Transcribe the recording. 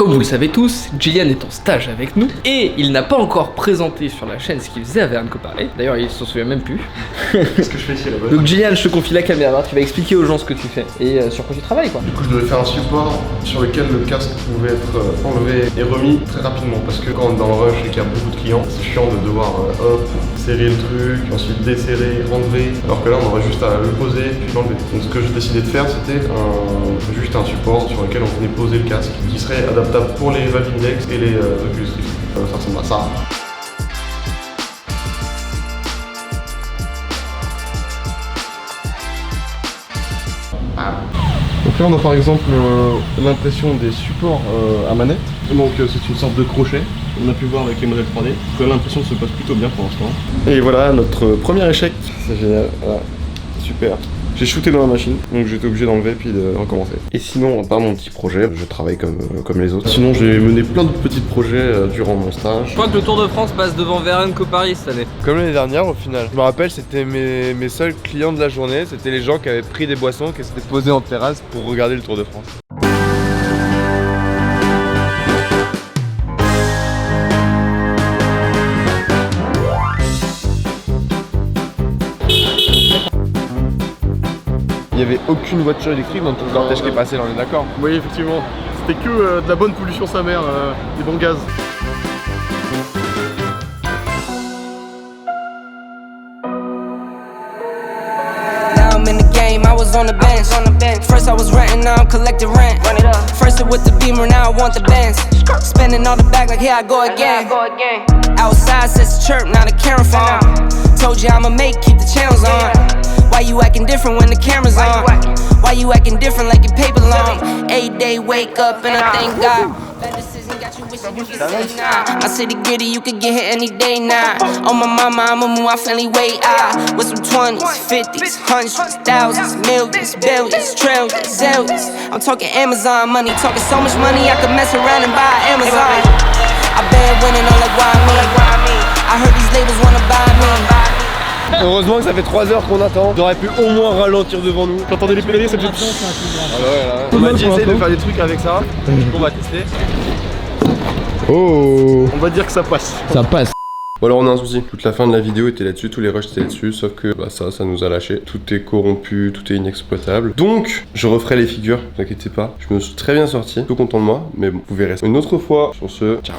comme vous le savez tous, Gillian est en stage avec nous et il n'a pas encore présenté sur la chaîne ce qu'il faisait à Verne Coparet. D'ailleurs, il s'en souvient même plus. Qu'est-ce que je fais ici là-bas? Donc Gillian, je te confie la caméra, tu vas expliquer aux gens ce que tu fais et sur quoi tu travailles quoi. Du coup, je devais faire un support sur lequel le casque pouvait être enlevé et remis très rapidement parce que quand on est dans le rush et qu'il y a beaucoup de clients, c'est chiant de devoir hop, serrer le truc, ensuite desserrer, enlever, alors que là on aurait juste à le poser puis l'enlever. Donc ce que j'ai décidé de faire, c'était juste un support sur lequel on venait poser le casque qui serait adaptable pour les Valve Index et les Oculus Rift. Ça ressemble à ça. Donc là on a par exemple l'impression des supports à manette, donc c'est une sorte de crochet, on a pu voir avec les modèles 3D, donc l'impression se passe plutôt bien pour l'instant. Et voilà notre premier échec, c'est génial, voilà. Super. J'ai shooté dans la machine, donc j'étais obligé d'enlever puis de recommencer. Et sinon, à part mon petit projet, je travaille comme les autres. Sinon, j'ai mené plein de petits projets durant mon stage. Je crois que le Tour de France passe devant Verne Coparet cette année. Comme l'année dernière au final. Je me rappelle, c'était mes seuls clients de la journée, c'était les gens qui avaient pris des boissons, qui s'étaient posés en terrasse pour regarder le Tour de France. Il n'y avait aucune voiture électrique dans tout le cortège qui est passé là, on est d'accord? Oui, effectivement. C'était que de la bonne pollution sa mère, des bons gaz. I was on the bench. First I was renting, now I'm collecting rent. First it with the Beamer, now I want the Benz. Spending all the bag like here I go again. Outside says the chirp, now the camera phone. Told you I'ma keep the channels on. Why you acting different when the camera's on? Why you acting different like your paper long? 8-day wake up and I thank God. Bad decision got you wishing you could say nah. My city gritty, you could get hit any day now. On my mama, I'ma move my family way out. With some 20s, 50s, hundreds, thousands, millions, billions, trillions, zillions. I'm talking Amazon money, talking so much money I could mess around and buy Amazon. I been winning all like why me? I heard these labels wanna buy me. Heureusement que ça fait 3 heures qu'on attend. J'aurais pu au moins ralentir devant nous. J'entendais les pédaliers, ça faisait... On m'a dit essayer de faire des trucs avec ça. On va tester. Oh, on va dire que ça passe. Ça passe. Bon alors on a un souci, toute la fin de la vidéo était là-dessus, tous les rushs étaient là-dessus, sauf que bah ça nous a lâché, tout est corrompu, tout est inexploitable. Donc je referai les figures, ne vous inquiétez pas, je me suis très bien sorti, tout content de moi, mais bon, vous verrez ça une autre fois. Sur ce, ciao.